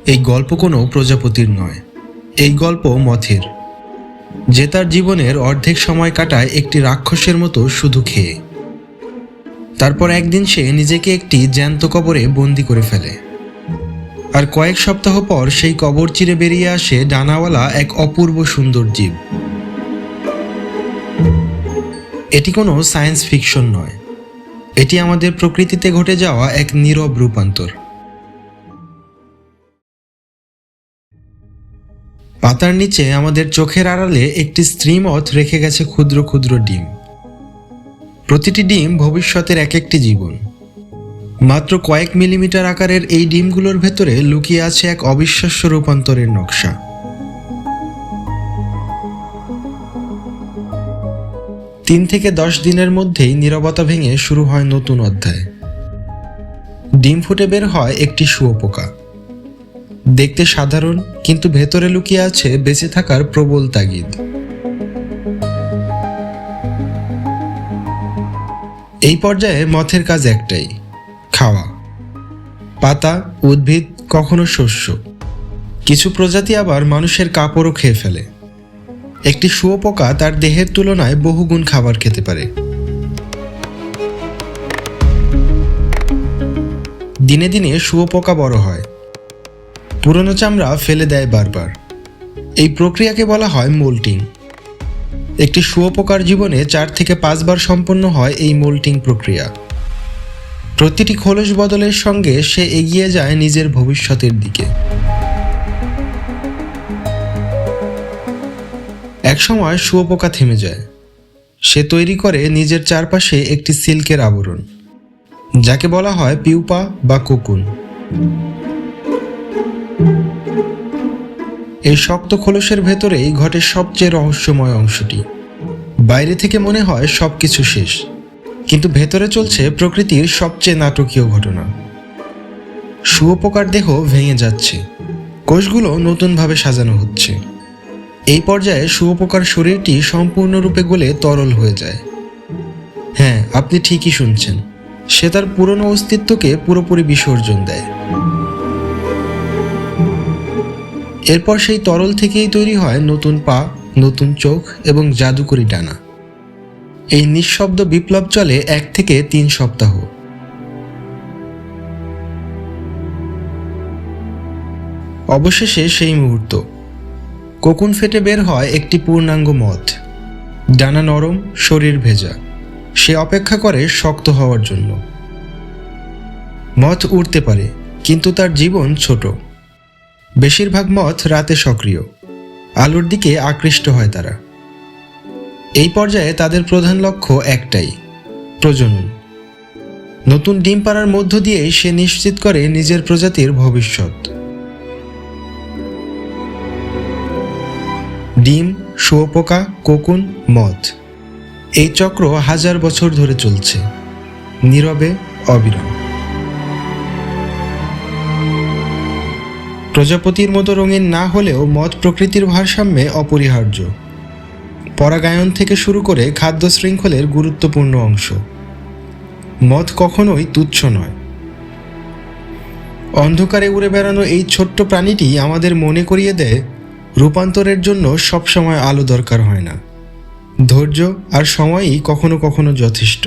এই গল্প কোনো প্রজাপতির নয়, এই গল্প মথের, যে তার জীবনের অর্ধেক সময় কাটায় একটি রাক্ষসের মতো শুধু খেয়ে। তারপর একদিন সে নিজেকে একটি জ্যান্ত কবরে বন্দি করে ফেলে, আর কয়েক সপ্তাহ পর সেই কবর চিরে বেরিয়ে আসে ডানাওয়ালা এক অপূর্ব সুন্দর জীব। এটি কোনো সায়েন্স ফিকশন নয়, এটি আমাদের প্রকৃতিতে ঘটে যাওয়া এক নীরব রূপান্তর। পাতার নিচে আমাদের চোখের আড়ালে একটি স্ত্রী মথ রেখে গেছে ক্ষুদ্র ক্ষুদ্র ডিম। প্রতিটি ডিম ভবিষ্যতের এক একটি জীবন। মাত্র কয়েক মিলিমিটার আকারের এই ডিমগুলোর ভেতরে লুকিয়ে আছে এক অবিশ্বাস্য রূপান্তরের নকশা। 3 থেকে 10 দিনের মধ্যেই নীরবতা ভেঙে শুরু হয় নতুন অধ্যায়। ডিম ফুটে বের হয় একটি শুঁয়োপোকা। দেখতে সাধারণ, কিন্তু ভেতরে লুকিয়ে আছে বেঁচে থাকার প্রবল তাগিদ। এই পর্যায়ে মথের কাজ একটাই, খাওয়া। পাতা, উদ্ভিদ, কখনো শস্য। কিছু প্রজাতি আবার মানুষের কাপড়ও খেয়ে ফেলে। একটি শুঁয়োপোকা তার দেহের তুলনায় বহুগুণ খাবার খেতে পারে। দিনে দিনে শুঁয়োপোকা বড় হয়, পুরনো চামড়া ফেলে দেয় বারবার। এই প্রক্রিয়াকে বলা হয় মোল্টিং। একটি শুঁয়োপোকার জীবনে 4 থেকে 5 বার সম্পন্ন হয় এই মোল্টিং প্রক্রিয়া। প্রতিটি খোলস বদলের সঙ্গে সে এগিয়ে যায় নিজের ভবিষ্যতের দিকে। একসময় শুঁয়োপোকা থেমে যায়। সে তৈরি করে নিজের চারপাশে একটি সিল্কের আবরণ, যাকে বলা হয় পিউপা বা কোকুন। এই শক্ত খোলসের ভেতরেই ঘটে সবচেয়ে রহস্যময় অংশটি। বাইরে থেকে মনে হয় সবকিছু শেষ, কিন্তু ভেতরে চলছে প্রকৃতির সবচেয়ে নাটকীয় ঘটনা। শুঁয়োপোকার দেহ ভেঙে যাচ্ছে, কোষগুলো নতুনভাবে সাজানো হচ্ছে। এই পর্যায়ে শুঁয়োপোকার শরীরটি সম্পূর্ণরূপে গলে তরল হয়ে যায়। হ্যাঁ, আপনি ঠিকই শুনছেন, সে তার পুরনো অস্তিত্বকে পুরোপুরি বিসর্জন দেয়। এরপর সেই তরল থেকেই তৈরি হয় নতুন পা, নতুন চোখ এবং জাদুকরি ডানা। এই নিঃশব্দ বিপ্লব চলে 1 থেকে 3 সপ্তাহ। অবশেষে সেই মুহূর্ত, কোকুন ফেটে বের হয় একটি পূর্ণাঙ্গ মথ। ডানা নরম, শরীর ভেজা। সে অপেক্ষা করে শক্ত হওয়ার জন্য। মথ উড়তে পারে, কিন্তু তার জীবন ছোট। বেশিরভাগ মথ রাতে সক্রিয়, আলোর দিকে আকৃষ্ট হয় তারা। এই পর্যায়ে তাদের প্রধান লক্ষ্য একটাই, প্রজনন। নতুন ডিম পাড়ার মধ্য দিয়েই সে নিশ্চিত করে নিজের প্রজাতির ভবিষ্যৎ। ডিম, শুঁয়োপোকা, কোকুন, মথ, এই চক্র 1000 বছর ধরে চলছে, নীরবে, অবিরাম। প্রজাপতির মতো রঙিন না হলেও মথ প্রকৃতির ভারসাম্যে অপরিহার্য। পরাগায়ন থেকে শুরু করে খাদ্য শৃঙ্খলের গুরুত্বপূর্ণ অংশ। মথ কখনোই তুচ্ছ নয়। অন্ধকারে উড়ে বেড়ানো এই ছোট্ট প্রাণীটি আমাদের মনে করিয়ে দেয়, রূপান্তরের জন্য সবসময় আলো দরকার হয় না, ধৈর্য আর সময়ই কখনো কখনো যথেষ্ট।